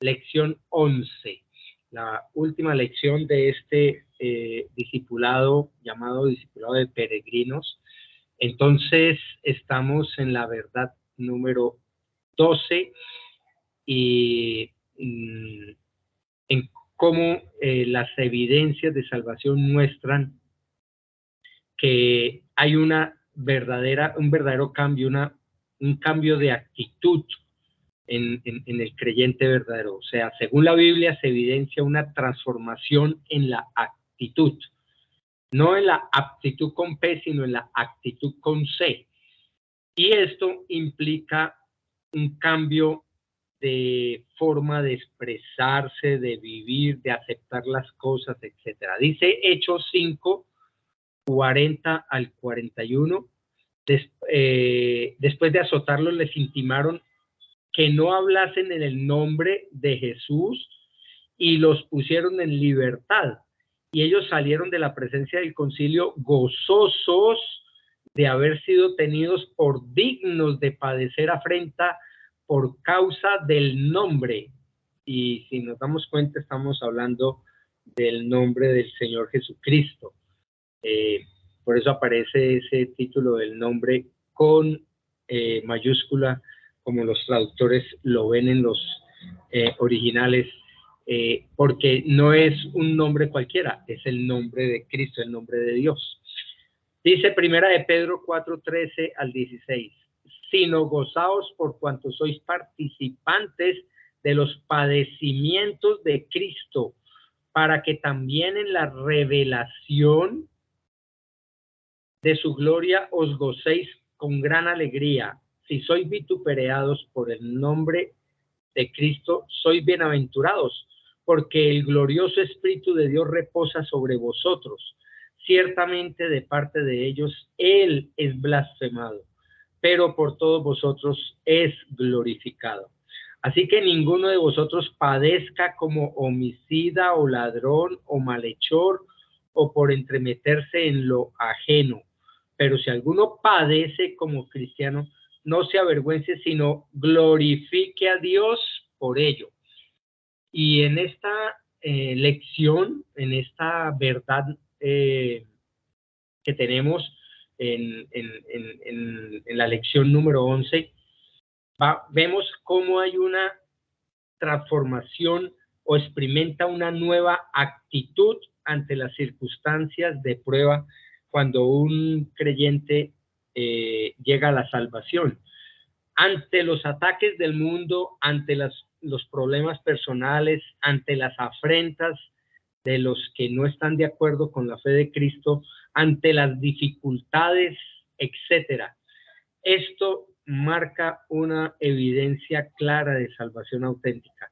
lección 11, la última lección de este discipulado, llamado discipulado de peregrinos. Entonces, estamos en la verdad número 12 y en cómo las evidencias de salvación muestran que hay un verdadero cambio, un cambio de actitud en el creyente verdadero. O sea, según la Biblia se evidencia una transformación en la actitud, no en la aptitud con P, sino en la actitud con C. Y esto implica un cambio de forma de expresarse, de vivir, de aceptar las cosas, etcétera. Dice Hechos 5, 40 al 41. Después de azotarlos, les intimaron que no hablasen en el nombre de Jesús y los pusieron en libertad. Y ellos salieron de la presencia del concilio gozosos de haber sido tenidos por dignos de padecer afrenta por causa del nombre. Y si nos damos cuenta, estamos hablando del nombre del Señor Jesucristo. Por eso aparece ese título del nombre con mayúscula, como los traductores lo ven en los originales, porque no es un nombre cualquiera, es el nombre de Cristo, el nombre de Dios. Dice Primera de Pedro 4, 13 al 16, sino gozaos por cuanto sois participantes de los padecimientos de Cristo, para que también en la revelación de su gloria os gocéis con gran alegría. Si sois vituperados por el nombre de Cristo, sois bienaventurados, porque el glorioso Espíritu de Dios reposa sobre vosotros. Ciertamente de parte de ellos Él es blasfemado, pero por todos vosotros es glorificado. Así que ninguno de vosotros padezca como homicida o ladrón o malhechor o por entremeterse en lo ajeno. Pero si alguno padece como cristiano, no se avergüence, sino glorifique a Dios por ello. Y en esta lección, en esta verdad que tenemos en la lección número 11, vemos cómo hay una transformación o experimenta una nueva actitud ante las circunstancias de prueba cuando un creyente llega a la salvación. Ante los ataques del mundo, ante los problemas personales, ante las afrentas de los que no están de acuerdo con la fe de Cristo, ante las dificultades, etcétera. Esto marca una evidencia clara de salvación auténtica.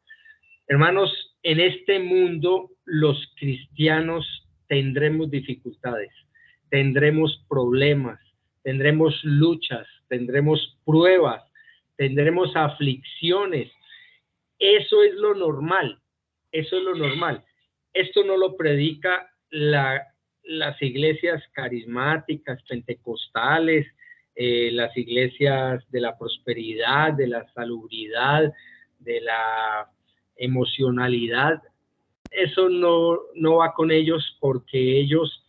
Hermanos, en este mundo los cristianos tendremos dificultades, tendremos problemas, tendremos luchas, tendremos pruebas, tendremos aflicciones. Eso es lo normal, eso es lo normal. Esto no lo predica las iglesias carismáticas, pentecostales, las iglesias de la prosperidad, de la salubridad, de la emocionalidad. Eso no va con ellos, porque ellos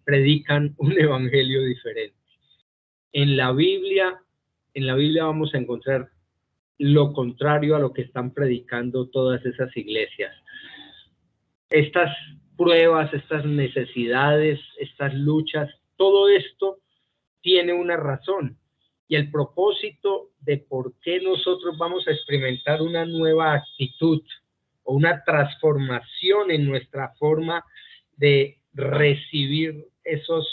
predican un evangelio diferente. En la Biblia vamos a encontrar lo contrario a lo que están predicando todas esas iglesias. Estas pruebas, estas necesidades, estas luchas, todo esto tiene una razón, y el propósito de por qué nosotros vamos a experimentar una nueva actitud o una transformación en nuestra forma de recibir esas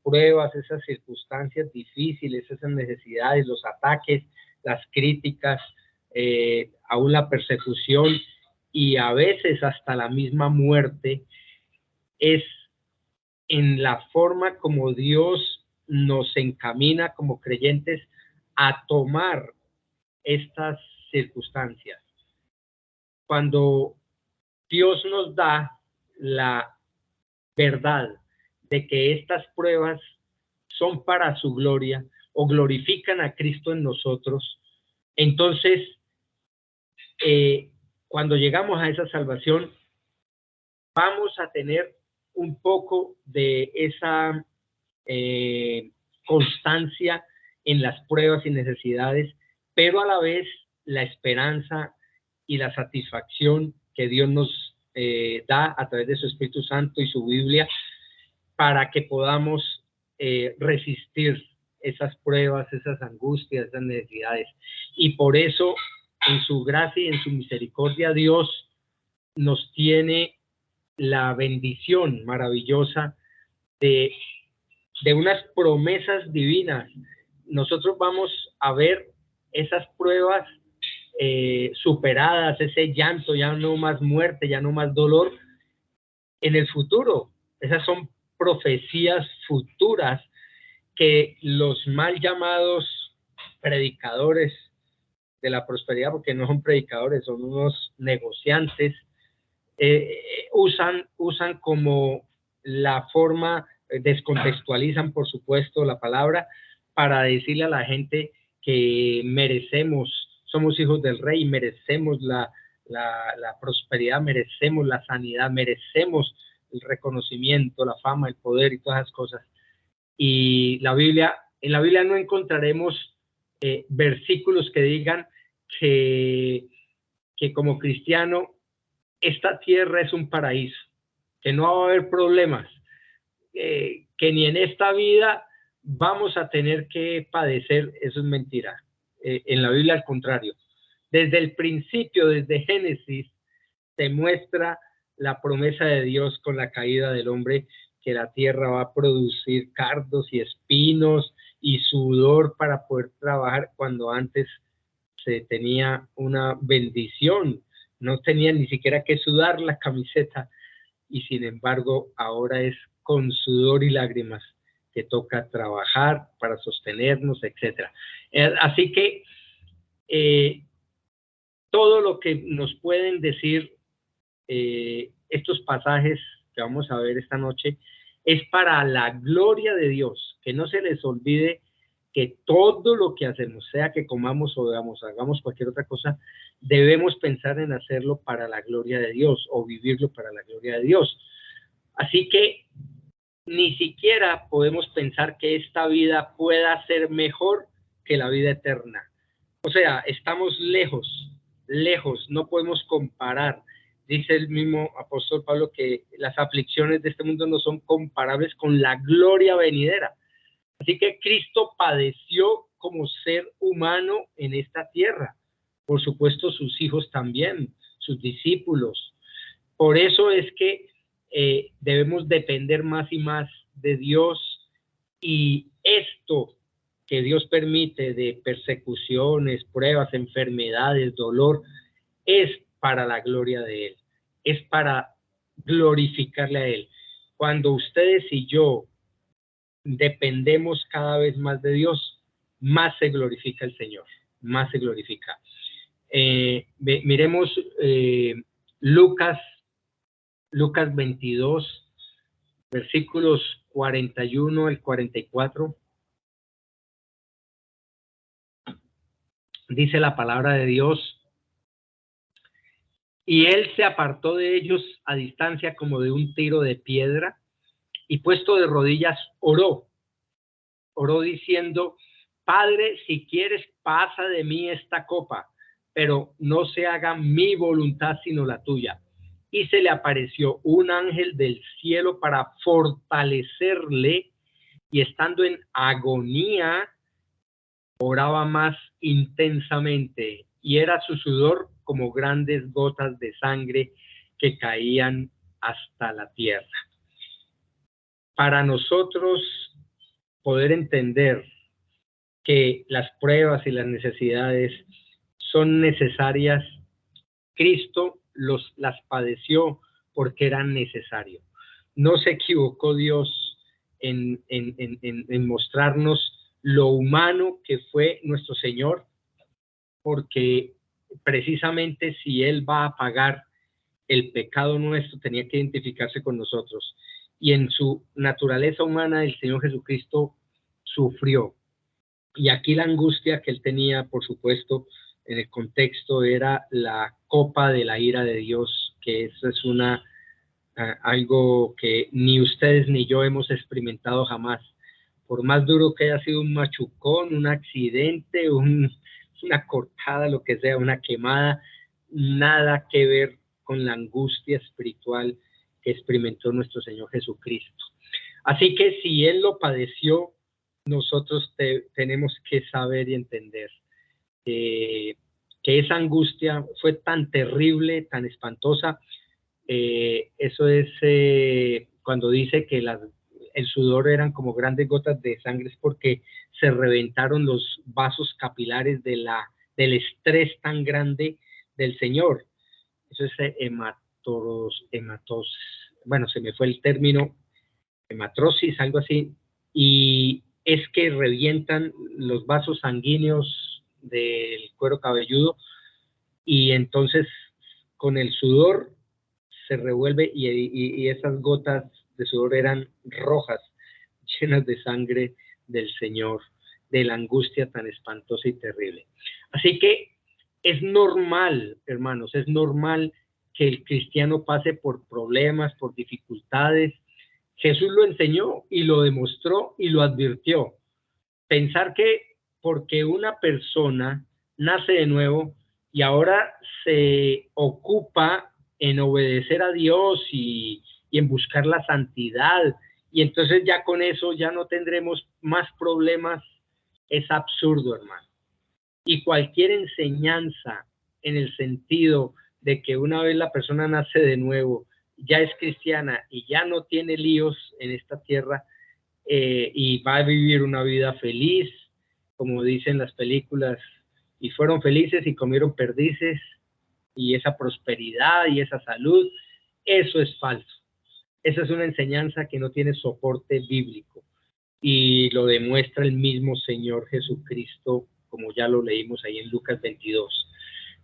pruebas, esas circunstancias difíciles, esas necesidades, los ataques, las críticas, aún la persecución y a veces hasta la misma muerte, es en la forma como Dios nos encamina como creyentes a tomar estas circunstancias. Cuando Dios nos da la verdad de que estas pruebas son para su gloria o glorifican a Cristo en nosotros, entonces cuando llegamos a esa salvación, vamos a tener un poco de esa constancia en las pruebas y necesidades, pero a la vez la esperanza y la satisfacción que Dios nos da a través de su Espíritu Santo y su Biblia para que podamos resistir esas pruebas, esas angustias, esas necesidades. Y por eso, en su gracia y en su misericordia, Dios nos tiene la bendición maravillosa de unas promesas divinas. Nosotros vamos a ver esas pruebas superadas, ese llanto, ya no más muerte, ya no más dolor en el futuro. Esas son profecías futuras que los mal llamados predicadores de la prosperidad, porque no son predicadores, son unos negociantes, usan como la forma, descontextualizan por supuesto la palabra para decirle a la gente que merecemos, somos hijos del rey, merecemos la prosperidad, merecemos la sanidad, merecemos el reconocimiento, la fama, el poder y todas esas cosas. Y en la Biblia no encontraremos versículos que digan que como cristiano esta tierra es un paraíso, que no va a haber problemas, que ni en esta vida vamos a tener que padecer. Eso es mentira. En la Biblia al contrario. Desde el principio, desde Génesis, se muestra la promesa de Dios con la caída del hombre, que la tierra va a producir cardos y espinos y sudor para poder trabajar, cuando antes se tenía una bendición. No tenía ni siquiera que sudar la camiseta, y sin embargo ahora es con sudor y lágrimas que toca trabajar para sostenernos, etc. Así que todo lo que nos pueden decir estos pasajes que vamos a ver esta noche es para la gloria de Dios. Que no se les olvide que todo lo que hacemos, sea que comamos o hagamos cualquier otra cosa, debemos pensar en hacerlo para la gloria de Dios o vivirlo para la gloria de Dios. Así que ni siquiera podemos pensar que esta vida pueda ser mejor que la vida eterna. O sea, estamos lejos, no podemos comparar. Dice el mismo apóstol Pablo que las aflicciones de este mundo no son comparables con la gloria venidera. Así que Cristo padeció como ser humano en esta tierra. Por supuesto, sus hijos también, sus discípulos. Por eso es que debemos depender más y más de Dios, y esto que Dios permite de persecuciones, pruebas, enfermedades, dolor, es para la gloria de Él, es para glorificarle a Él. Cuando ustedes y yo dependemos cada vez más de Dios, más se glorifica el Señor, más se glorifica. Miremos Lucas 22, versículos 41 al 44. Dice la palabra de Dios: y él se apartó de ellos a distancia como de un tiro de piedra, y puesto de rodillas oró diciendo: Padre, si quieres, pasa de mí esta copa, pero no se haga mi voluntad sino la tuya. Y se le apareció un ángel del cielo para fortalecerle, y estando en agonía oraba más intensamente, y era su sudor como grandes gotas de sangre que caían hasta la tierra. Para nosotros poder entender que las pruebas y las necesidades son necesarias, Cristo las padeció porque eran necesarios. No se equivocó Dios en mostrarnos lo humano que fue nuestro Señor, porque precisamente si Él va a pagar el pecado nuestro, tenía que identificarse con nosotros. Y en su naturaleza humana, el Señor Jesucristo sufrió. Y aquí la angustia que Él tenía, por supuesto, en el contexto era la copa de la ira de Dios, que eso es algo que ni ustedes ni yo hemos experimentado jamás. Por más duro que haya sido un machucón, un accidente, una cortada, lo que sea, una quemada, nada que ver con la angustia espiritual que experimentó nuestro Señor Jesucristo. Así que si Él lo padeció, nosotros tenemos que saber y entender que esa angustia fue tan terrible, tan espantosa. Eso es cuando dice que el sudor eran como grandes gotas de sangre, es porque se reventaron los vasos capilares del estrés tan grande del Señor. Eso es bueno, se me fue el término, hematrosis, algo así, y es que revientan los vasos sanguíneos del cuero cabelludo, y entonces con el sudor se revuelve y esas gotas de sudor eran rojas, llenas de sangre del Señor, de la angustia tan espantosa y terrible. Así que es normal, hermanos, es normal que el cristiano pase por problemas, por dificultades. Jesús lo enseñó y lo demostró y lo advirtió. Pensar que porque una persona nace de nuevo y ahora se ocupa en obedecer a Dios y en buscar la santidad, y entonces ya con eso ya no tendremos más problemas, es absurdo, hermano. Y cualquier enseñanza en el sentido de que una vez la persona nace de nuevo, ya es cristiana y ya no tiene líos en esta tierra, y va a vivir una vida feliz, como dicen las películas, y fueron felices y comieron perdices, y esa prosperidad y esa salud, eso es falso. Esa es una enseñanza que no tiene soporte bíblico, y lo demuestra el mismo Señor Jesucristo, como ya lo leímos ahí en Lucas 22.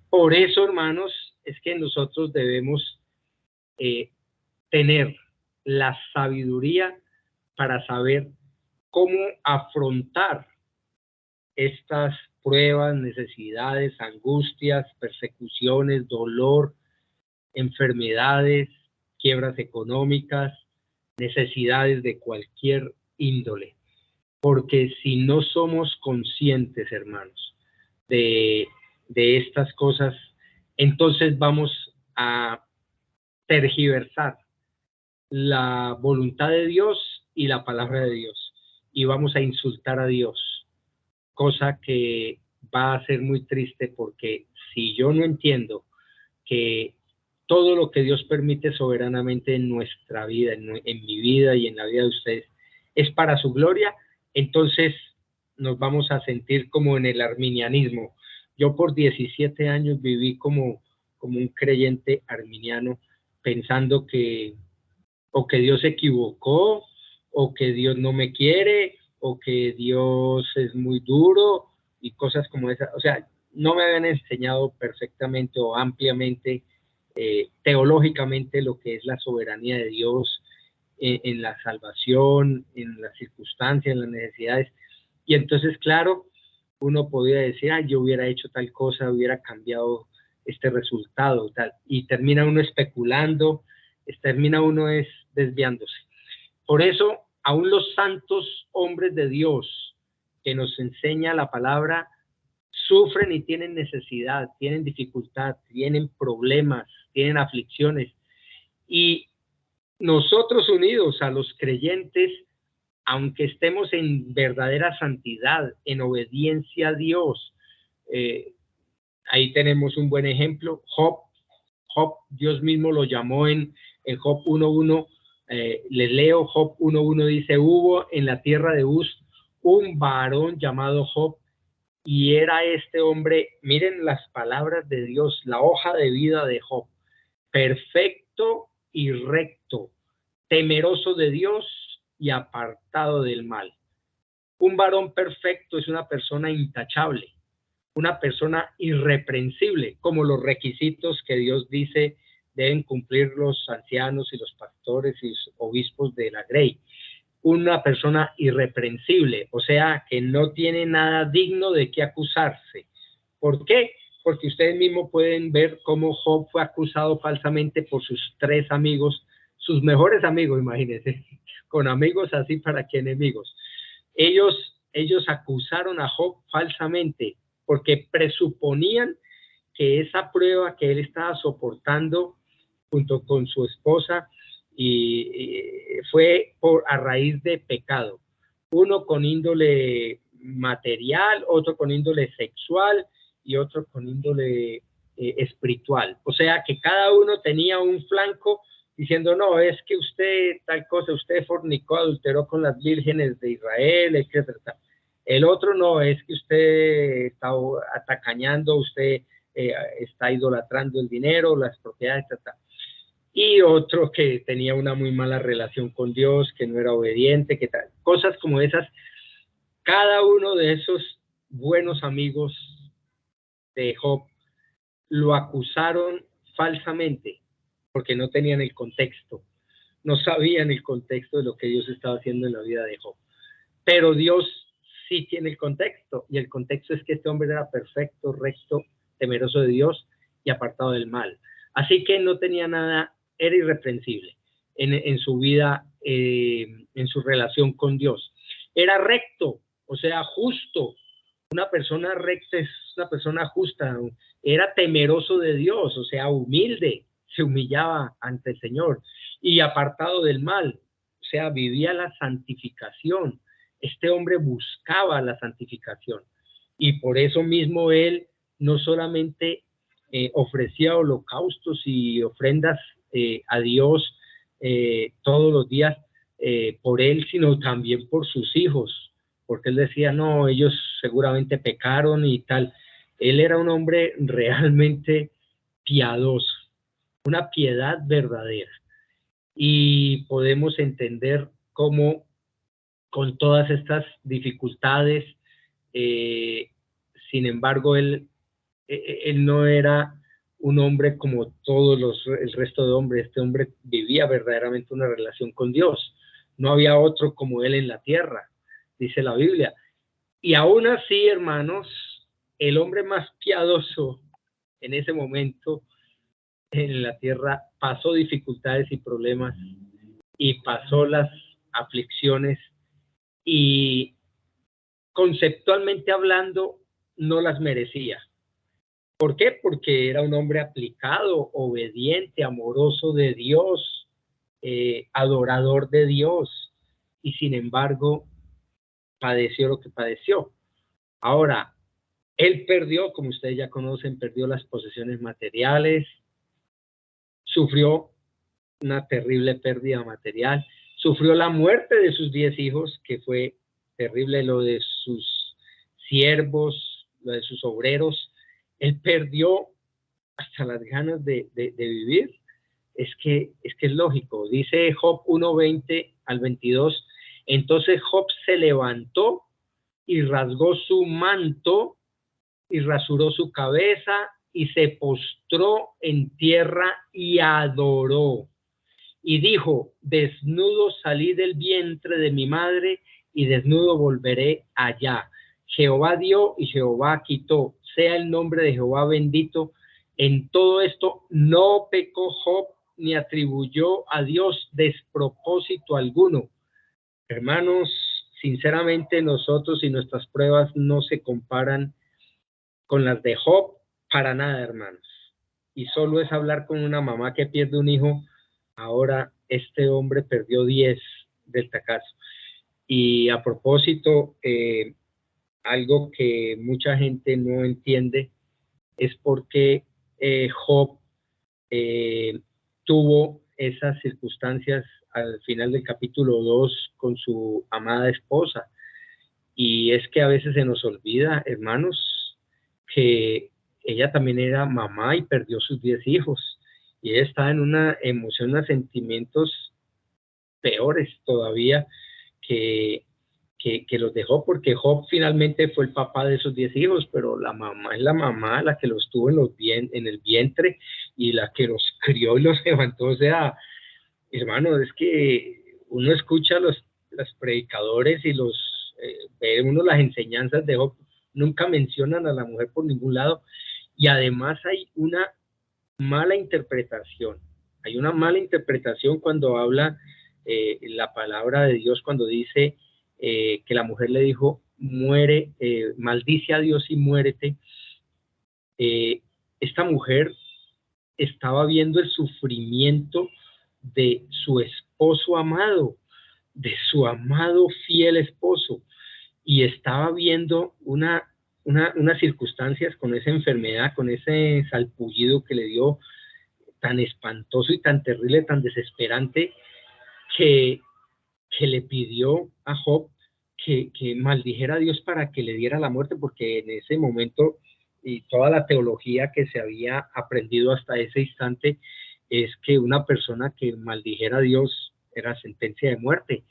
Por eso, hermanos, es que nosotros debemos tener la sabiduría para saber cómo afrontar estas pruebas, necesidades, angustias, persecuciones, dolor, enfermedades, quiebras económicas, necesidades de cualquier índole. Porque si no somos conscientes, hermanos, de estas cosas, entonces vamos a tergiversar la voluntad de Dios y la palabra de Dios, y vamos a insultar a Dios, cosa que va a ser muy triste, porque si yo no entiendo que todo lo que Dios permite soberanamente en nuestra vida, en mi vida y en la vida de ustedes, es para su gloria, entonces nos vamos a sentir como en el arminianismo. Yo por 17 años viví como un creyente arminiano, pensando que o que Dios se equivocó, o que Dios no me quiere, o que Dios es muy duro y cosas como esas. O sea, no me habían enseñado perfectamente o ampliamente, teológicamente, lo que es la soberanía de Dios en la salvación, en las circunstancias, en las necesidades. Y entonces, claro, uno podría decir, yo hubiera hecho tal cosa, hubiera cambiado este resultado, tal, y termina uno especulando, termina uno desviándose. Por eso, aún los santos hombres de Dios que nos enseña la palabra sufren y tienen necesidad, tienen dificultad, tienen problemas, tienen aflicciones. Y nosotros, unidos a los creyentes, aunque estemos en verdadera santidad, en obediencia a Dios, ahí tenemos un buen ejemplo. Job, Dios mismo lo llamó en Job 1:1, les leo. Job 1:1 dice: hubo en la tierra de Uz un varón llamado Job, y era este hombre, miren las palabras de Dios, la hoja de vida de Job: perfecto y recto, temeroso de Dios y apartado del mal. Un varón perfecto es una persona intachable, una persona irreprensible, como los requisitos que Dios dice deben cumplir los ancianos y los pastores y los obispos de la grey. Una persona irreprensible, o sea, que no tiene nada digno de qué acusarse. ¿Por qué? porque ustedes mismos pueden ver cómo Job fue acusado falsamente por sus 3 amigos, sus mejores amigos, imagínense, con amigos así para que enemigos. Ellos acusaron a Job falsamente porque presuponían que esa prueba que él estaba soportando junto con su esposa y fue a raíz de pecado. Uno con índole material, otro con índole sexual y otro con índole espiritual. O sea que cada uno tenía un flanco diciendo, no, es que usted tal cosa, usted fornicó, adulteró con las vírgenes de Israel, etcétera. El otro no, es que usted está atacañando, usted está idolatrando el dinero, las propiedades, etcétera. Y otro que tenía una muy mala relación con Dios, que no era obediente, que tal, cosas como esas. Cada uno de esos buenos amigos de Job lo acusaron falsamente porque no tenían el contexto, no sabían el contexto de lo que Dios estaba haciendo en la vida de Job. Pero Dios sí tiene el contexto, y el contexto es que este hombre era perfecto, recto, temeroso de Dios y apartado del mal. Así que no tenía nada, era irreprensible en su vida, en su relación con Dios. Era recto, o sea, justo. Una persona recta es una persona justa. Era temeroso de Dios, o sea, humilde, se humillaba ante el Señor y apartado del mal, o sea, vivía la santificación. Este hombre buscaba la santificación y por eso mismo él no solamente ofrecía holocaustos y ofrendas a Dios todos los días por él, sino también por sus hijos, porque él decía, no, ellos seguramente pecaron y tal. Él era un hombre realmente piadoso, una piedad verdadera. Y podemos entender cómo con todas estas dificultades, sin embargo, él no era un hombre como el resto de hombres. Este hombre vivía verdaderamente una relación con Dios. No había otro como él en la tierra, dice la Biblia. Y aún así, hermanos, el hombre más piadoso en ese momento en la tierra pasó dificultades y problemas y pasó las aflicciones y conceptualmente hablando no las merecía. ¿Por qué? Porque era un hombre aplicado, obediente, amoroso de Dios, adorador de Dios, y sin embargo padeció lo que padeció. Ahora, él perdió, como ustedes ya conocen, perdió las posesiones materiales, sufrió una terrible pérdida material, sufrió la muerte de sus 10 hijos, que fue terrible, lo de sus siervos, lo de sus obreros. Él perdió hasta las ganas de vivir. Es que es lógico. Dice Job 1:20 al 22, entonces Job se levantó y rasgó su manto y rasuró su cabeza y se postró en tierra y adoró. Y dijo, desnudo salí del vientre de mi madre y desnudo volveré allá. Jehová dio y Jehová quitó. Sea el nombre de Jehová bendito. En todo esto no pecó Job ni atribuyó a Dios despropósito alguno. Hermanos, sinceramente nosotros y nuestras pruebas no se comparan con las de Job para nada, hermanos. Y solo es hablar con una mamá que pierde un hijo. Ahora este hombre perdió 10 del tacazo. Y a propósito, algo que mucha gente no entiende es porque Job tuvo esas circunstancias al final del capítulo 2 con su amada esposa. Y es que a veces se nos olvida, hermanos, que ella también era mamá y perdió sus 10 hijos. Y ella estaba en una emoción, unos sentimientos peores todavía que los dejó, porque Job finalmente fue el papá de esos 10 hijos, pero la mamá es la mamá, la que los tuvo en el vientre y la que los crió y los levantó. O sea, hermano, es que uno escucha los predicadores y ve uno las enseñanzas de Job, nunca mencionan a la mujer por ningún lado, Y además hay una mala interpretación. Hay una mala interpretación cuando habla la palabra de Dios, cuando dice que la mujer le dijo, muere, maldice a Dios y muérete. Esta mujer estaba viendo el sufrimiento de su esposo amado, de su amado fiel esposo, y estaba viendo unas circunstancias con esa enfermedad, con ese salpullido que le dio tan espantoso y tan terrible, tan desesperante, que le pidió a Job que maldijera a Dios para que le diera la muerte, porque en ese momento y toda la teología que se había aprendido hasta ese instante es que una persona que maldijera a Dios era sentencia de muerte.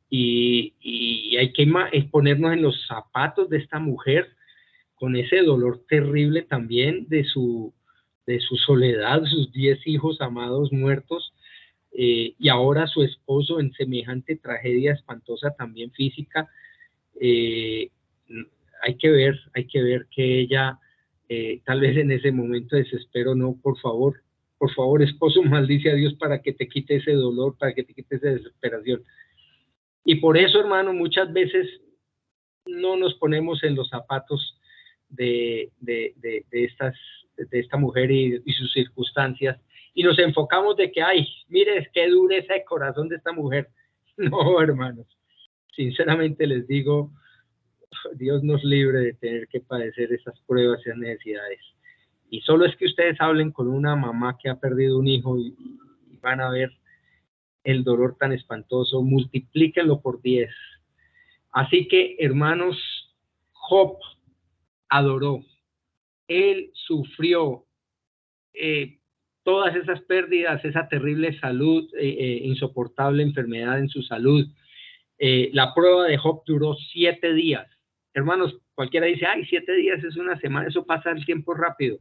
Y hay que ponernos en los zapatos de esta mujer con ese dolor terrible también de su soledad, sus 10 hijos amados muertos, y ahora su esposo en semejante tragedia espantosa también física. Hay que ver que ella, tal vez en ese momento de desespero, no, por favor, esposo, maldice a Dios para que te quite ese dolor, para que te quite esa desesperación. Y por eso, hermano, muchas veces no nos ponemos en los zapatos de esta mujer y sus circunstancias, y nos enfocamos de que, ay, mire, es que dureza de corazón de esta mujer. No, hermanos, sinceramente les digo, Dios nos libre de tener que padecer esas pruebas y esas necesidades. Y solo es que ustedes hablen con una mamá que ha perdido un hijo y van a ver el dolor tan espantoso, multiplíquenlo por 10. Así que, hermanos, Job adoró, él sufrió todas esas pérdidas, esa terrible salud, insoportable enfermedad en su salud. La prueba de Job duró 7 días. Hermanos, cualquiera dice, ay, 7 días es una semana, eso pasa el tiempo rápido.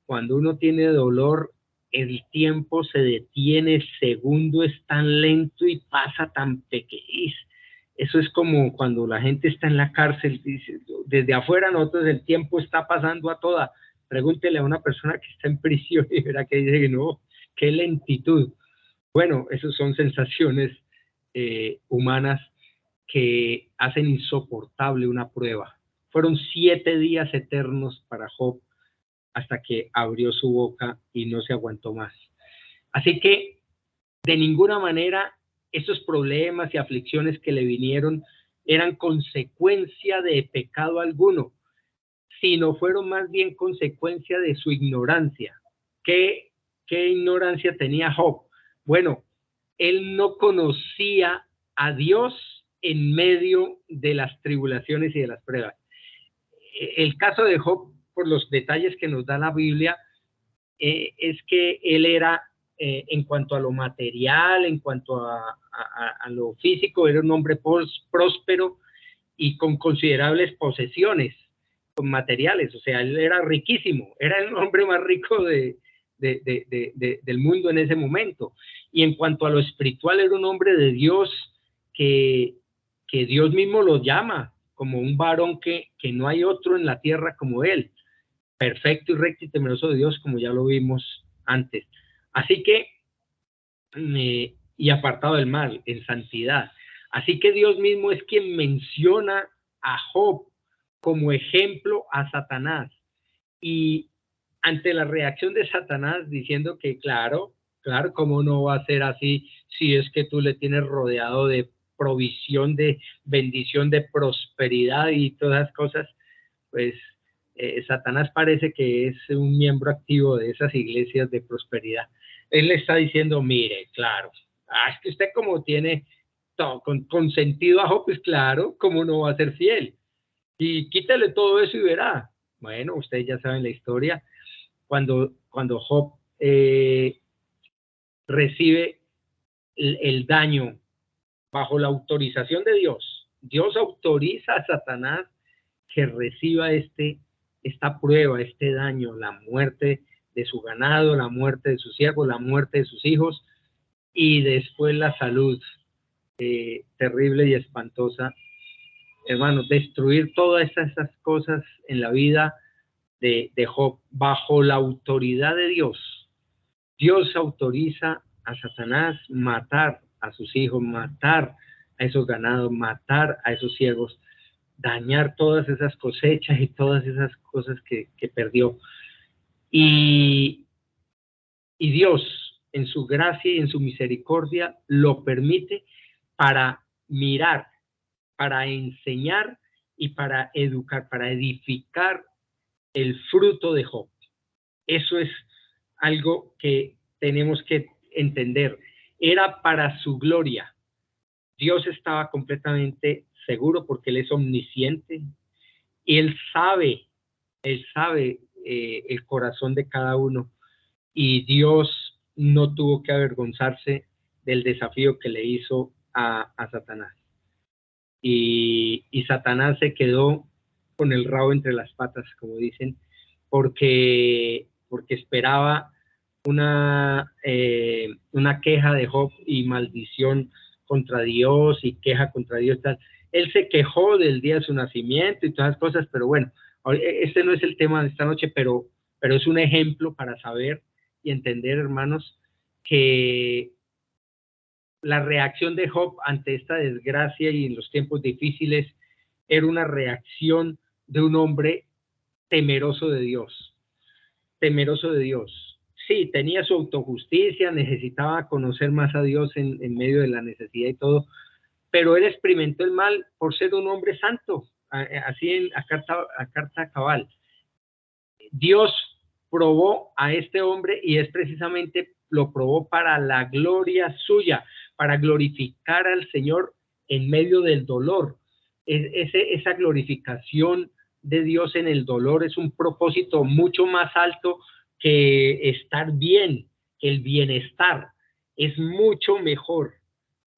Cuando uno tiene dolor, el tiempo se detiene, el segundo es tan lento y pasa tan pequeño. Eso es como cuando la gente está en la cárcel, dice, desde afuera nosotros el tiempo está pasando a toda. Pregúntele a una persona que está en prisión y verá que dice que no, qué lentitud. Bueno, esas son sensaciones humanas que hacen insoportable una prueba. Fueron 7 días eternos para Job hasta que abrió su boca y no se aguantó más. Así que de ninguna manera esos problemas y aflicciones que le vinieron eran consecuencia de pecado alguno, sino fueron más bien consecuencia de su ignorancia. ¿Qué ignorancia tenía Job? Bueno, él no conocía a Dios en medio de las tribulaciones y de las pruebas. El caso de Job, por los detalles que nos da la Biblia, es que él era, en cuanto a lo material, en cuanto a lo físico, era un hombre próspero y con considerables posesiones, con materiales, o sea, él era riquísimo, era el hombre más rico del mundo en ese momento. Y en cuanto a lo espiritual, era un hombre de Dios que Dios mismo lo llama como un varón que no hay otro en la tierra como él, perfecto y recto y temeroso de Dios, como ya lo vimos antes. Así que, y apartado del mal, en santidad. Así que Dios mismo es quien menciona a Job como ejemplo a Satanás. Y ante la reacción de Satanás diciendo que claro, cómo no va a ser así si es que tú le tienes rodeado de provisión, de bendición, de prosperidad y todas las cosas, pues Satanás parece que es un miembro activo de esas iglesias de prosperidad. Él le está diciendo, mire, claro, es que usted como tiene todo, con sentido a Job, pues claro, cómo no va a ser fiel. Y quítale todo eso y verá. Bueno, ustedes ya saben la historia. Cuando Job recibe el daño bajo la autorización de Dios, Dios autoriza a Satanás que reciba esta prueba, este daño, la muerte de su ganado, la muerte de sus siervos, la muerte de sus hijos, y después la salud terrible y espantosa. Hermanos, destruir todas esas cosas en la vida de Job bajo la autoridad de Dios. Dios autoriza a Satanás matar a sus hijos, matar a esos ganados, matar a esos siervos, dañar todas esas cosechas y todas esas cosas que perdió. Y Dios, en su gracia y en su misericordia, lo permite para mirar, para enseñar y para educar, para edificar el fruto de Job. Eso es algo que tenemos que entender. Era para su gloria. Dios estaba completamente seguro porque Él es omnisciente y Él sabe el corazón de cada uno, y Dios no tuvo que avergonzarse del desafío que le hizo a Satanás. Y Satanás se quedó con el rabo entre las patas, como dicen, porque esperaba una queja de Job y maldición contra Dios y queja contra Dios. Tal. Él se quejó del día de su nacimiento y todas las cosas, pero bueno, este no es el tema de esta noche, pero es un ejemplo para saber y entender, hermanos, que la reacción de Job ante esta desgracia y en los tiempos difíciles era una reacción de un hombre temeroso de Dios, temeroso de Dios. Sí, tenía su autojusticia, necesitaba conocer más a Dios en medio de la necesidad y todo, pero él experimentó el mal por ser un hombre santo, así a carta cabal. Dios probó a este hombre y es precisamente lo probó para la gloria suya, para glorificar al Señor en medio del dolor. Esa glorificación de Dios en el dolor es un propósito mucho más alto que estar bien, que el bienestar. Es mucho mejor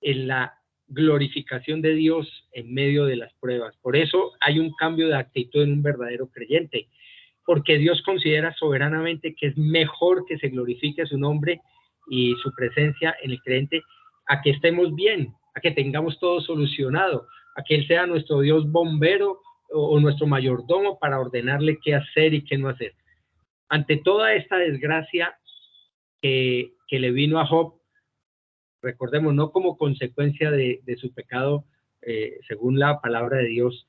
en la glorificación de Dios en medio de las pruebas. Por eso hay un cambio de actitud en un verdadero creyente, porque Dios considera soberanamente que es mejor que se glorifique su nombre y su presencia en el creyente, a que estemos bien, a que tengamos todo solucionado, a que Él sea nuestro Dios bombero o nuestro mayordomo para ordenarle qué hacer y qué no hacer. Ante toda esta desgracia que le vino a Job, recordemos, no como consecuencia de su pecado, según la palabra de Dios,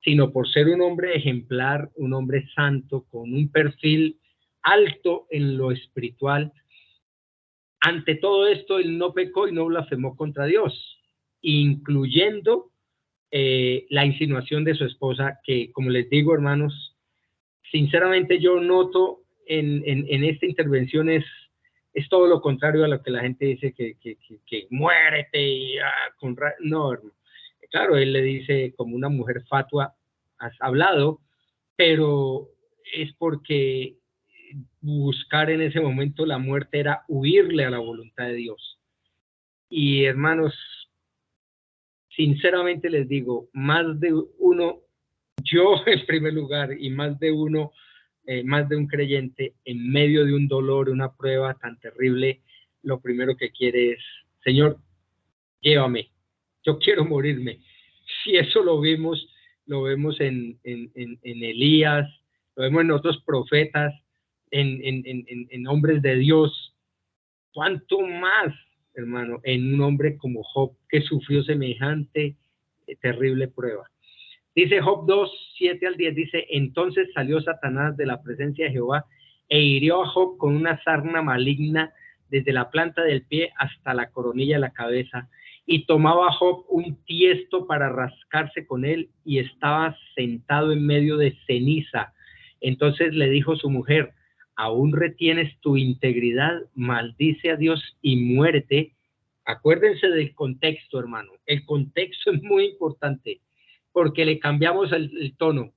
sino por ser un hombre ejemplar, un hombre santo, con un perfil alto en lo espiritual. Ante todo esto, él no pecó y no blasfemó contra Dios, incluyendo la insinuación de su esposa, que, como les digo, hermanos, sinceramente yo noto en esta intervención es todo lo contrario a lo que la gente dice, que muérete y no, hermano. Claro, él le dice como una mujer fatua, has hablado, pero es porque buscar en ese momento la muerte era huirle a la voluntad de Dios. Y hermanos, sinceramente les digo, más de uno, yo en primer lugar, y más de uno, más de un creyente, en medio de un dolor, una prueba tan terrible, lo primero que quiere es, Señor, llévame, yo quiero morirme. Si eso lo vemos en Elías, lo vemos en otros profetas, en hombres de Dios, ¿cuánto más, hermano, en un hombre como Job que sufrió semejante terrible prueba? Dice Job 2, 7 al 10, dice, entonces salió Satanás de la presencia de Jehová e hirió a Job con una sarna maligna desde la planta del pie hasta la coronilla de la cabeza, y tomaba Job un tiesto para rascarse con él, y estaba sentado en medio de ceniza. Entonces le dijo su mujer, ¿aún retienes tu integridad? Maldice a Dios y muérete. Acuérdense del contexto, hermano. El contexto es muy importante, porque le cambiamos el tono.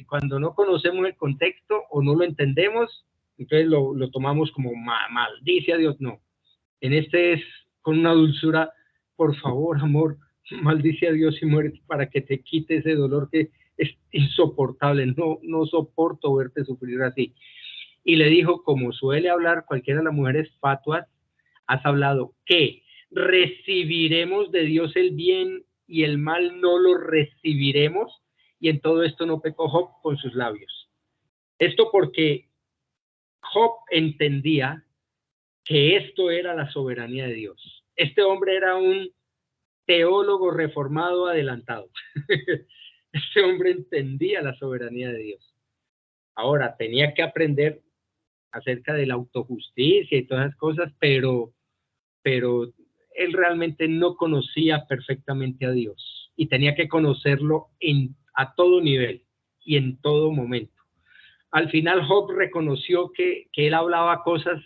Cuando no conocemos el contexto o no lo entendemos, entonces lo tomamos como maldice a Dios. No, en este es con una dulzura, por favor, amor, maldice a Dios y muérete para que te quite ese dolor que es insoportable. No soporto verte sufrir así. Y le dijo, como suele hablar cualquiera de las mujeres fatuas, has hablado que recibiremos de Dios el bien y el mal no lo recibiremos, y en todo esto no pecó Job con sus labios. Esto porque Job entendía que esto era la soberanía de Dios. Este hombre era un teólogo reformado adelantado. Este hombre entendía la soberanía de Dios. Ahora, tenía que aprender acerca de la autojusticia y todas esas cosas, pero él realmente no conocía perfectamente a Dios y tenía que conocerlo a todo nivel y en todo momento. Al final Job reconoció que él hablaba cosas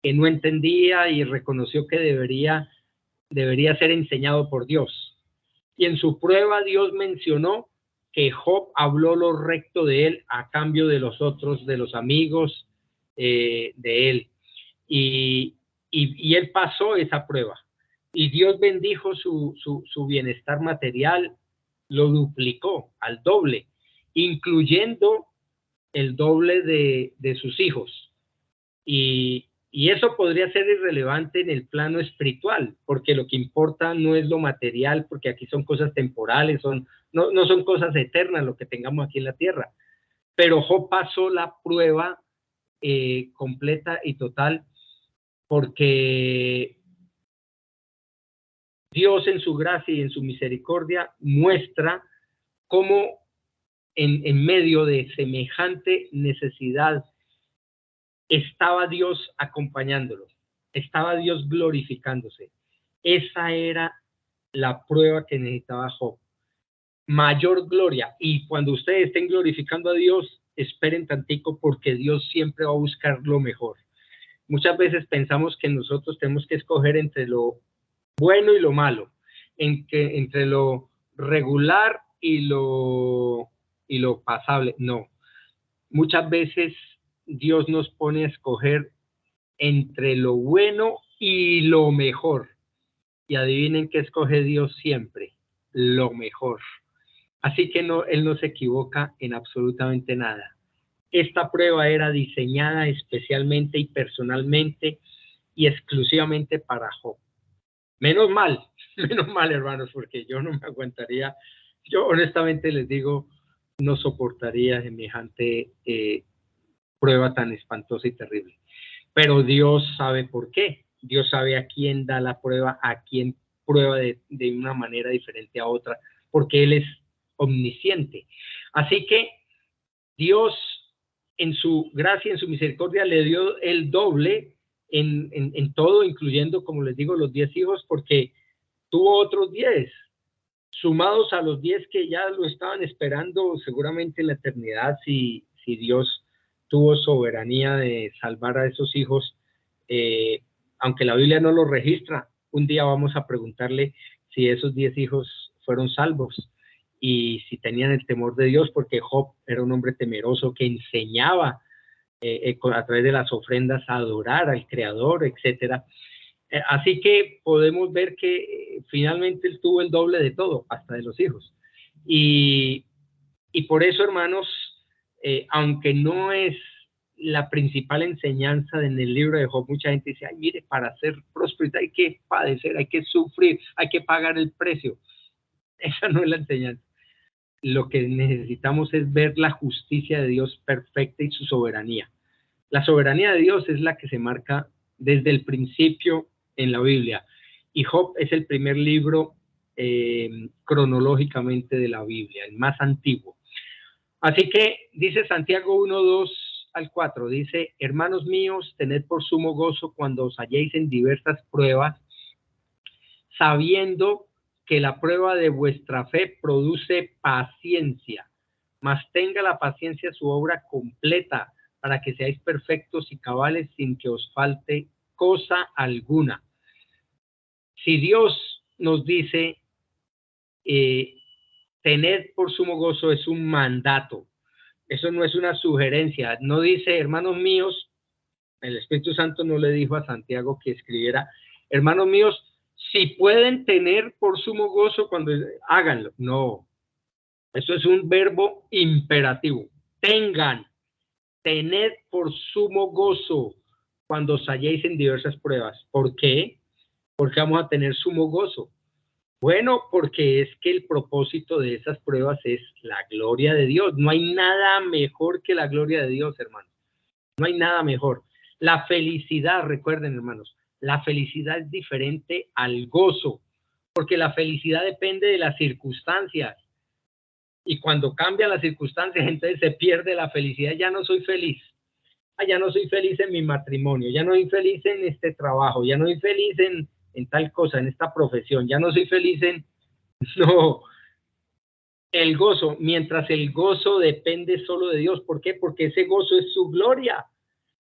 que no entendía y reconoció que debería ser enseñado por Dios. Y en su prueba Dios mencionó que Job habló lo recto de él a cambio de los otros, de los amigos de él. Y él pasó esa prueba. Y Dios bendijo su bienestar material, lo duplicó al doble, incluyendo el doble de sus hijos. Y eso podría ser irrelevante en el plano espiritual, porque lo que importa no es lo material, porque aquí son cosas temporales, no son cosas eternas lo que tengamos aquí en la tierra. Pero Job pasó la prueba completa y total, porque Dios en su gracia y en su misericordia muestra cómo en medio de semejante necesidad estaba Dios acompañándolo, estaba Dios glorificándose. Esa era la prueba que necesitaba Job. Mayor gloria. Y cuando ustedes estén glorificando a Dios, esperen tantico, porque Dios siempre va a buscar lo mejor. Muchas veces pensamos que nosotros tenemos que escoger entre lo bueno y lo malo, entre lo regular y lo pasable. No. Muchas veces Dios nos pone a escoger entre lo bueno y lo mejor. Y adivinen qué escoge Dios siempre: lo mejor. Así que no, Él no se equivoca en absolutamente nada. Esta prueba era diseñada especialmente y personalmente y exclusivamente para Job. Menos mal, hermanos, porque yo no me aguantaría. Yo honestamente les digo, no soportaría semejante prueba tan espantosa y terrible. Pero Dios sabe por qué. Dios sabe a quién da la prueba, a quién prueba de una manera diferente a otra, porque Él es omnisciente. Así que Dios, en su gracia y en su misericordia, le dio el doble en todo, incluyendo, como les digo, los 10 hijos, porque tuvo otros 10, sumados a los 10 que ya lo estaban esperando seguramente en la eternidad, si Dios tuvo soberanía de salvar a esos hijos, aunque la Biblia no lo registra. Un día vamos a preguntarle si esos 10 hijos fueron salvos y si tenían el temor de Dios, porque Job era un hombre temeroso que enseñaba a través de las ofrendas a adorar al Creador, etcétera. Así que podemos ver que finalmente él tuvo el doble de todo, hasta de los hijos. Y por eso, hermanos, aunque no es la principal enseñanza en el libro de Job, mucha gente dice: ay, mire, para ser próspero hay que padecer, hay que sufrir, hay que pagar el precio. Esa no es la enseñanza. Lo que necesitamos es ver la justicia de Dios perfecta y su soberanía. La soberanía de Dios es la que se marca desde el principio en la Biblia. Y Job es el primer libro cronológicamente de la Biblia, el más antiguo. Así que dice Santiago 1:2-4, dice: hermanos míos, tened por sumo gozo cuando os halléis en diversas pruebas, sabiendo que la prueba de vuestra fe produce paciencia, mas tenga la paciencia su obra completa, para que seáis perfectos y cabales sin que os falte cosa alguna. Si Dios nos dice tened por sumo gozo, es un mandato. Eso no es una sugerencia. No dice: hermanos míos, el Espíritu Santo no le dijo a Santiago que escribiera: hermanos míos, si pueden tener por sumo gozo cuando háganlo. No, eso es un verbo imperativo. Tengan, tened por sumo gozo cuando os halléis en diversas pruebas. ¿Por qué? Porque vamos a tener sumo gozo. Bueno, porque es que el propósito de esas pruebas es la gloria de Dios. No hay nada mejor que la gloria de Dios, hermanos. No hay nada mejor. La felicidad, recuerden, hermanos, la felicidad es diferente al gozo, porque la felicidad depende de las circunstancias. Y cuando cambian las circunstancias, entonces se pierde la felicidad. Ya no soy feliz. Ya no soy feliz en mi matrimonio, ya no soy feliz en este trabajo, ya no soy feliz en tal cosa, en esta profesión, ya no soy feliz en... No, el gozo, mientras el gozo depende solo de Dios. ¿Por qué? Porque ese gozo es su gloria,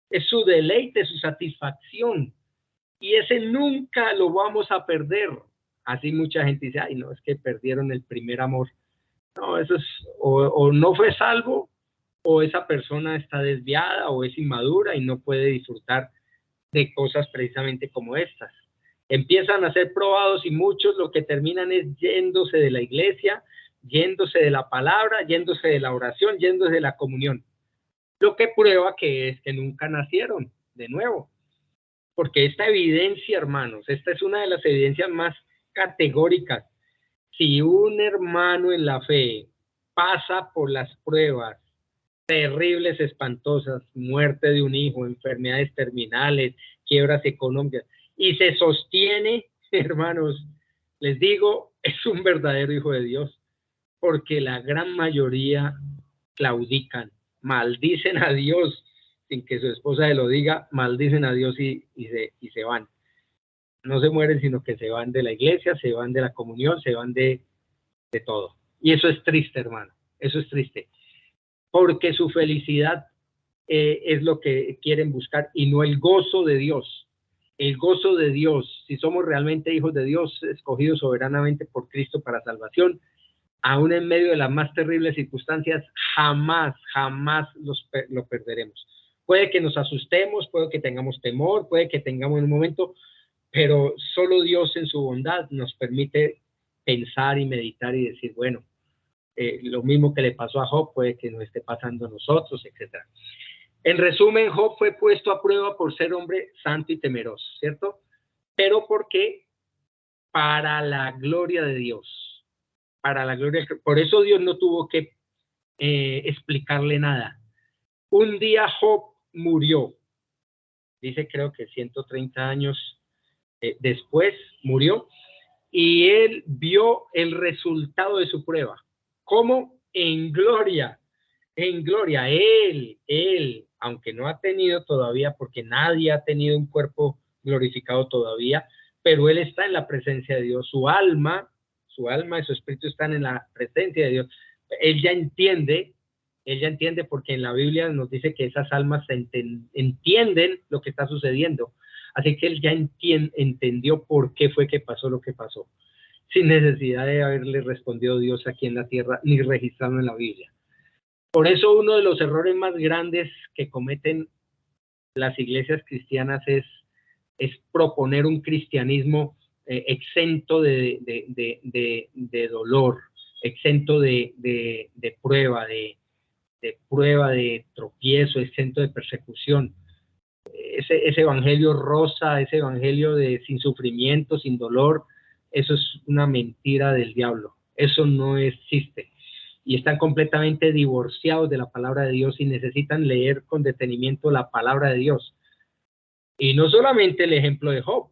es su deleite, su satisfacción. Y ese nunca lo vamos a perder. Así mucha gente dice, ay, no, es que perdieron el primer amor. No, eso es, o no fue salvo, o esa persona está desviada o es inmadura y no puede disfrutar de cosas precisamente como estas. Empiezan a ser probados y muchos lo que terminan es yéndose de la iglesia, yéndose de la palabra, yéndose de la oración, yéndose de la comunión. Lo que prueba que es que nunca nacieron de nuevo. Porque esta evidencia, hermanos, esta es una de las evidencias más categóricas. Si un hermano en la fe pasa por las pruebas terribles, espantosas, muerte de un hijo, enfermedades terminales, quiebras económicas, y se sostiene, hermanos, les digo, es un verdadero hijo de Dios, porque la gran mayoría claudican, maldicen a Dios, sin que su esposa se lo diga, maldicen a Dios y se van. No se mueren, sino que se van de la iglesia, se van de la comunión, se van de todo. Y eso es triste, hermano, eso es triste, porque su felicidad es lo que quieren buscar y no el gozo de Dios. El gozo de Dios, si somos realmente hijos de Dios, escogidos soberanamente por Cristo para salvación, aún en medio de las más terribles circunstancias, jamás, jamás lo perderemos. Puede que nos asustemos, puede que tengamos temor, puede que tengamos en un momento, pero solo Dios en su bondad nos permite pensar y meditar y decir, bueno, lo mismo que le pasó a Job puede que nos esté pasando a nosotros, etcétera. En resumen, Job fue puesto a prueba por ser hombre santo y temeroso, ¿cierto? Pero ¿por qué? Para la gloria de Dios. Para la gloria. Por eso Dios no tuvo que explicarle nada. Un día Job murió. Dice, creo que 130 años después murió. Y él vio el resultado de su prueba. ¿Cómo? En gloria. En gloria. Él, aunque no ha tenido todavía, porque nadie ha tenido un cuerpo glorificado todavía, pero él está en la presencia de Dios. Su alma y su espíritu están en la presencia de Dios. Él ya entiende porque en la Biblia nos dice que esas almas entienden lo que está sucediendo. Así que él ya entendió por qué fue que pasó lo que pasó, sin necesidad de haberle respondido Dios aquí en la tierra, ni registrarlo en la Biblia. Por eso uno de los errores más grandes que cometen las iglesias cristianas es proponer un cristianismo exento de dolor, exento de prueba, de tropiezo, exento de persecución. Ese evangelio rosa, ese evangelio de sin sufrimiento, sin dolor, eso es una mentira del diablo. Eso no existe. Y están completamente divorciados de la palabra de Dios y necesitan leer con detenimiento la palabra de Dios. Y no solamente el ejemplo de Job,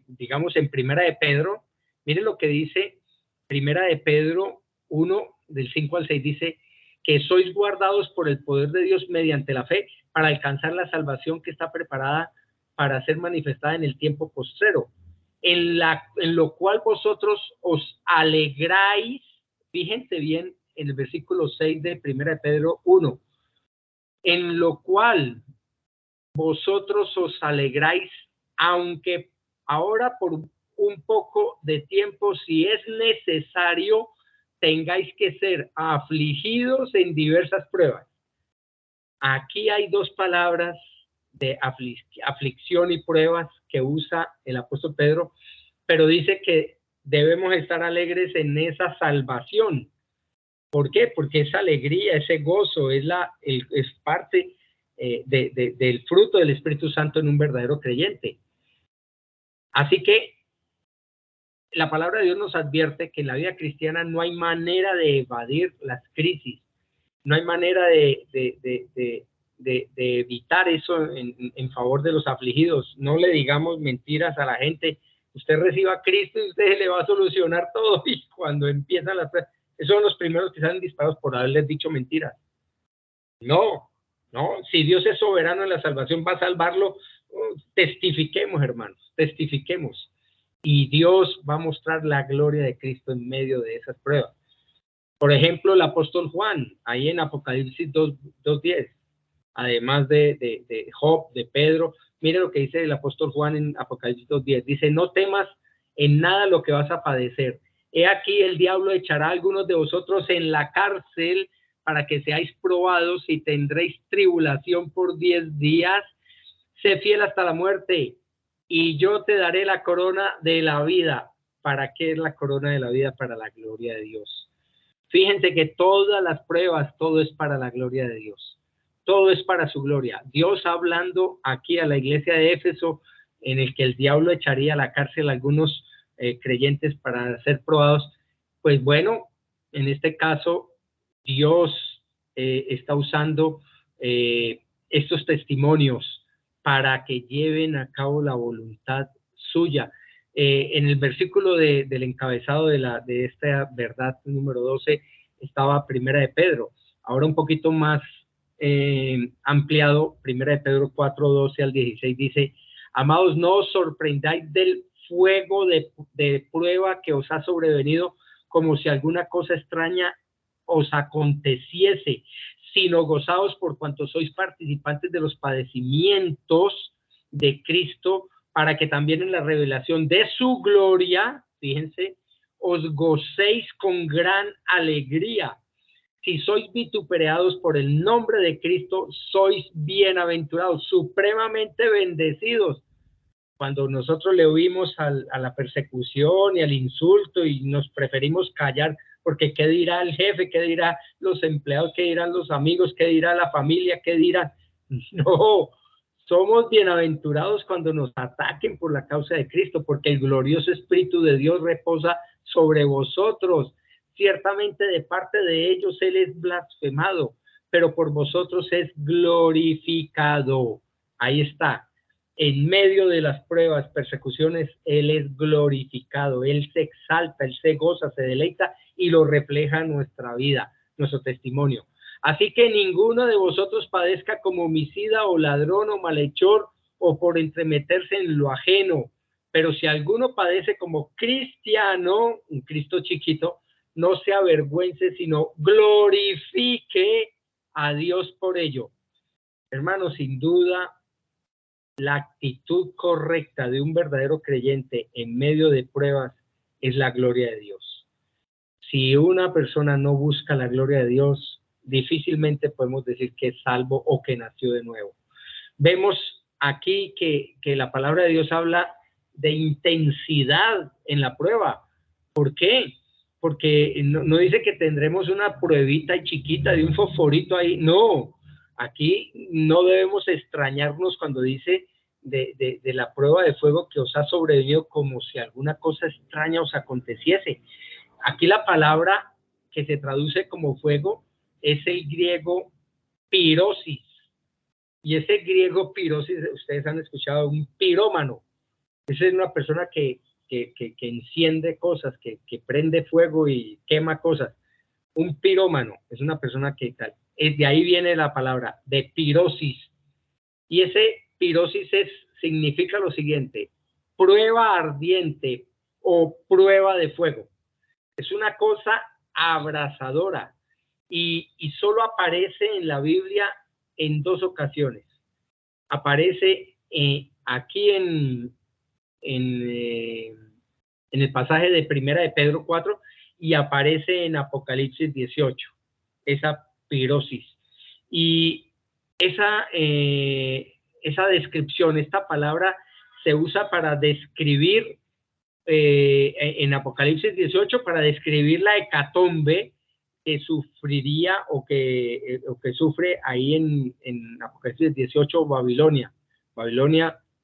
digamos en Primera de Pedro, miren lo que dice Primera de Pedro 1, del 5 al 6, dice que sois guardados por el poder de Dios mediante la fe para alcanzar la salvación que está preparada para ser manifestada en el tiempo postrero, en lo cual vosotros os alegráis, fíjense bien en el versículo 6 de Primera de Pedro 1, en lo cual vosotros os alegráis, aunque ahora por un poco de tiempo, si es necesario, tengáis que ser afligidos en diversas pruebas. Aquí hay dos palabras de aflicción y pruebas que usa el apóstol Pedro, pero dice que debemos estar alegres en esa salvación. ¿Por qué? Porque esa alegría, ese gozo es parte del fruto del Espíritu Santo en un verdadero creyente. Así que la palabra de Dios nos advierte que en la vida cristiana no hay manera de evadir las crisis, no hay manera de evitar eso en favor de los afligidos. No le digamos mentiras a la gente. Usted reciba a Cristo y usted le va a solucionar todo. Y cuando empiezan las pruebas, esos son los primeros que salen disparados por haberles dicho mentiras. No, no. Si Dios es soberano en la salvación, va a salvarlo. Testifiquemos, hermanos, testifiquemos. Y Dios va a mostrar la gloria de Cristo en medio de esas pruebas. Por ejemplo, el apóstol Juan, ahí en Apocalipsis 2:10, además de Job, de Pedro, mire lo que dice el apóstol Juan en Apocalipsis 2:10. Dice, no temas en nada lo que vas a padecer. He aquí el diablo echará a algunos de vosotros en la cárcel para que seáis probados y tendréis tribulación por 10 días. Sé fiel hasta la muerte y yo te daré la corona de la vida. ¿Para qué es la corona de la vida? Para la gloria de Dios. Fíjense que todas las pruebas, todo es para la gloria de Dios. Todo es para su gloria. Dios hablando aquí a la iglesia de Éfeso, en el que el diablo echaría a la cárcel a algunos creyentes para ser probados. Pues bueno, en este caso, Dios está usando estos testimonios para que lleven a cabo la voluntad suya. En el versículo del encabezado de esta verdad número 12 estaba Primera de Pedro. Ahora un poquito más ampliado, Primera de Pedro 4:12 al 16 dice, amados, no os sorprendáis del fuego de prueba que os ha sobrevenido como si alguna cosa extraña os aconteciese, sino gozaos por cuanto sois participantes de los padecimientos de Cristo, para que también en la revelación de su gloria, fíjense, os gocéis con gran alegría. Si sois vituperados por el nombre de Cristo, sois bienaventurados, supremamente bendecidos. Cuando nosotros le huimos a la persecución y al insulto y nos preferimos callar, porque qué dirá el jefe, qué dirán los empleados, qué dirán los amigos, qué dirá la familia, qué dirán. No, somos bienaventurados cuando nos ataquen por la causa de Cristo, porque el glorioso Espíritu de Dios reposa sobre vosotros. Ciertamente de parte de ellos Él es blasfemado, pero por vosotros es glorificado. Ahí está. En medio de las pruebas, persecuciones, Él es glorificado, Él se exalta, Él se goza, se deleita y lo refleja en nuestra vida, nuestro testimonio. Así que ninguno de vosotros padezca como homicida o ladrón o malhechor o por entremeterse en lo ajeno. Pero si alguno padece como cristiano, un Cristo chiquito, no se avergüence, sino glorifique a Dios por ello. Hermanos, sin duda, la actitud correcta de un verdadero creyente en medio de pruebas es la gloria de Dios. Si una persona no busca la gloria de Dios, difícilmente podemos decir que es salvo o que nació de nuevo. Vemos aquí que la palabra de Dios habla de intensidad en la prueba. ¿Por qué? Porque no dice que tendremos una pruebita chiquita de un fosforito ahí. No, aquí no debemos extrañarnos cuando dice de la prueba de fuego que os ha sobrevenido como si alguna cosa extraña os aconteciese. Aquí la palabra que se traduce como fuego es el griego pirosis. Y ese griego pirosis, ustedes han escuchado, un pirómano. Esa es una persona que enciende cosas, que prende fuego y quema cosas. Un pirómano es una persona que tal. De ahí viene la palabra de pirosis. Y ese pirosis significa lo siguiente: prueba ardiente o prueba de fuego. Es una cosa abrasadora y solo aparece en la Biblia en dos ocasiones. Aparece aquí en el pasaje de Primera de Pedro 4 y aparece en Apocalipsis 18, esa pirosis. Y esa descripción, esta palabra se usa para describir en Apocalipsis 18 para describir la hecatombe que sufriría o que sufre ahí en Apocalipsis 18 Babilonia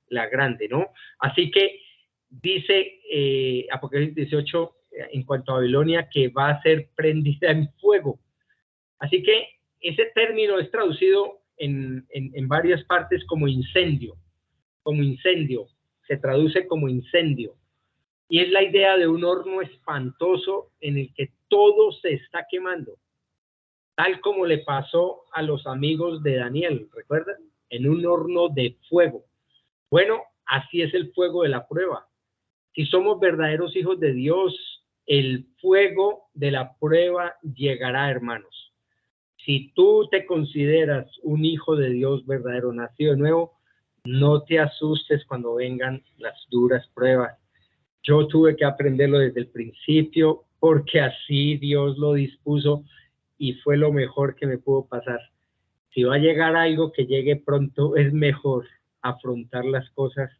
la grande, ¿no? Así que dice Apocalipsis 18 en cuanto a Babilonia que va a ser prendida en fuego. Así que ese término es traducido en varias partes como incendio, se traduce como incendio. Y es la idea de un horno espantoso en el que todo se está quemando, tal como le pasó a los amigos de Daniel, ¿recuerdan? En un horno de fuego. Bueno, así es el fuego de la prueba. Si somos verdaderos hijos de Dios, el fuego de la prueba llegará, hermanos. Si tú te consideras un hijo de Dios verdadero, nacido de nuevo, no te asustes cuando vengan las duras pruebas. Yo tuve que aprenderlo desde el principio porque así Dios lo dispuso y fue lo mejor que me pudo pasar. Si va a llegar algo, que llegue pronto. Es mejor afrontar las cosas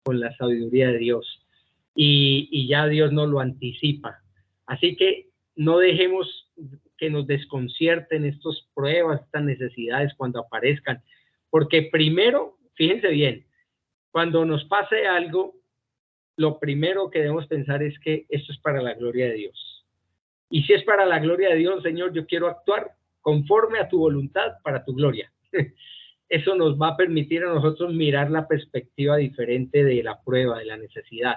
con la sabiduría de Dios. Y ya Dios nos lo anticipa. Así que no dejemos que nos desconcierten estas pruebas, estas necesidades cuando aparezcan. Porque primero, fíjense bien, cuando nos pase algo, lo primero que debemos pensar es que esto es para la gloria de Dios. Y si es para la gloria de Dios, Señor, yo quiero actuar conforme a tu voluntad para tu gloria. Eso nos va a permitir a nosotros mirar la perspectiva diferente de la prueba, de la necesidad.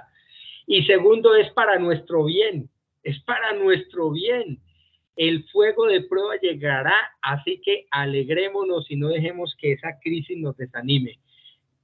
Y segundo, es para nuestro bien, es para nuestro bien. El fuego de prueba llegará, así que alegrémonos y no dejemos que esa crisis nos desanime.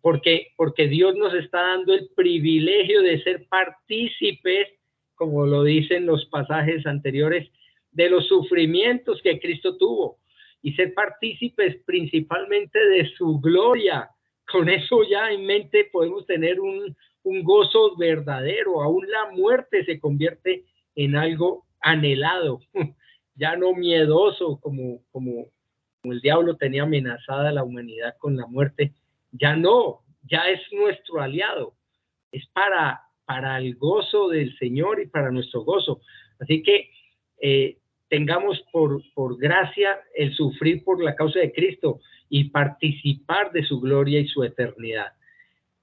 Porque Dios nos está dando el privilegio de ser partícipes, como lo dicen los pasajes anteriores, de los sufrimientos que Cristo tuvo y ser partícipes principalmente de su gloria. Con eso ya en mente podemos tener un gozo verdadero. Aún la muerte se convierte en algo anhelado, ya no miedoso como el diablo tenía amenazada a la humanidad con la muerte. Ya no, ya es nuestro aliado, es para el gozo del Señor y para nuestro gozo. Así que tengamos por gracia el sufrir por la causa de Cristo y participar de su gloria y su eternidad.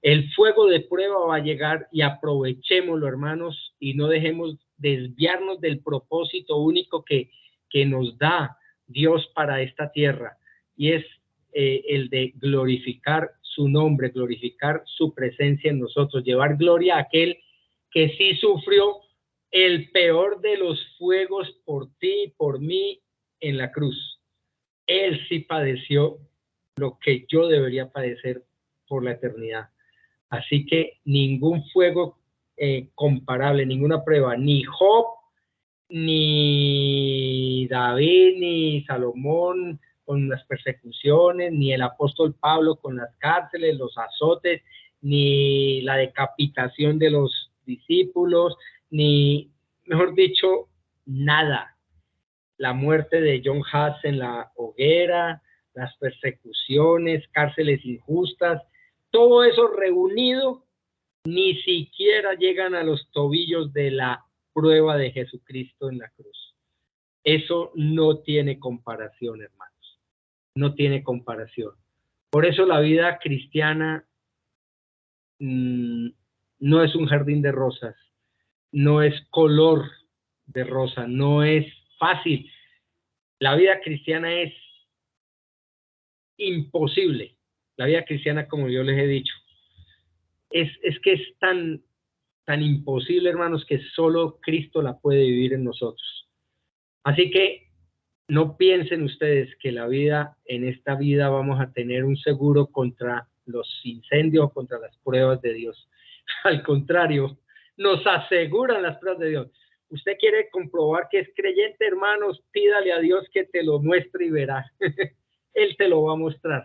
El fuego de prueba va a llegar y aprovechémoslo, hermanos, y no dejemos desviarnos del propósito único que nos da Dios para esta tierra, y es el de glorificar su nombre, glorificar su presencia en nosotros, llevar gloria a aquel que sí sufrió el peor de los fuegos por ti y por mí en la cruz. Él sí padeció lo que yo debería padecer por la eternidad. Así que ningún fuego comparable, ninguna prueba, ni Job, ni David, ni Salomón con las persecuciones, ni el apóstol Pablo con las cárceles, los azotes, ni la decapitación de los discípulos, ni, mejor dicho, nada. La muerte de John Huss en la hoguera, las persecuciones, cárceles injustas, todo eso reunido ni siquiera llegan a los tobillos de la prueba de Jesucristo en la cruz. Eso no tiene comparación, hermanos. No tiene comparación. Por eso la vida cristiana no es un jardín de rosas, no es color de rosa, no es fácil. La vida cristiana es imposible. La vida cristiana, como yo les he dicho, es que es tan imposible, hermanos, que solo Cristo la puede vivir en nosotros. Así que no piensen ustedes que en esta vida vamos a tener un seguro contra los incendios, contra las pruebas de Dios. Al contrario, nos aseguran las pruebas de Dios. Usted quiere comprobar que es creyente, hermanos, pídale a Dios que te lo muestre y verá. Él te lo va a mostrar.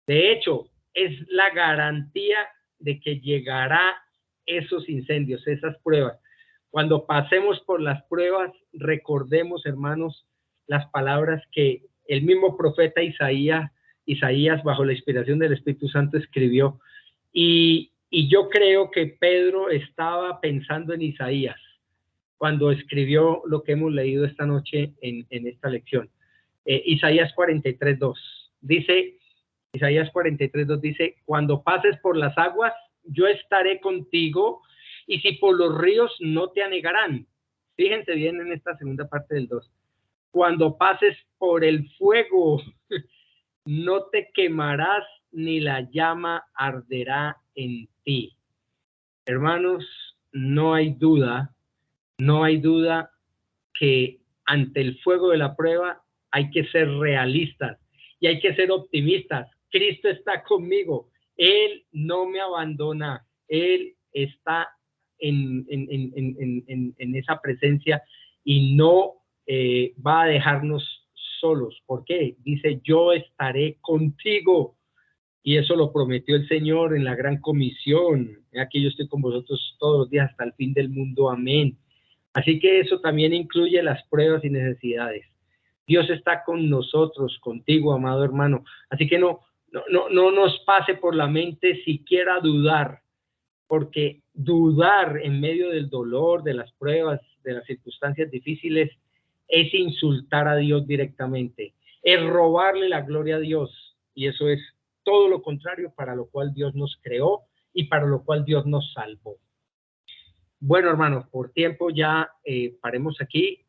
De hecho, es la garantía de que llegará esos incendios, esas pruebas. Cuando pasemos por las pruebas, recordemos, hermanos, las palabras que el mismo profeta Isaías, bajo la inspiración del Espíritu Santo, escribió. Y yo creo que Pedro estaba pensando en Isaías cuando escribió lo que hemos leído esta noche en esta lección. Isaías 43:2 dice, Isaías 43:2 dice, cuando pases por las aguas, yo estaré contigo, y si por los ríos no te anegarán. Fíjense bien en esta segunda parte del 2. Cuando pases por el fuego, no te quemarás, ni la llama arderá en ti. Hermanos, no hay duda que ante el fuego de la prueba hay que ser realistas y hay que ser optimistas. Cristo está conmigo, Él no me abandona, Él está en esa presencia y no va a dejarnos solos. ¿Por qué? Dice, yo estaré contigo. Y eso lo prometió el Señor en la gran comisión. Aquí yo estoy con vosotros todos los días hasta el fin del mundo. Amén. Así que eso también incluye las pruebas y necesidades. Dios está con nosotros, contigo, amado hermano. Así que no nos pase por la mente siquiera dudar, porque dudar en medio del dolor, de las pruebas, de las circunstancias difíciles, es insultar a Dios directamente, es robarle la gloria a Dios, y eso es todo lo contrario para lo cual Dios nos creó y para lo cual Dios nos salvó. Bueno, hermanos, por tiempo ya paremos aquí.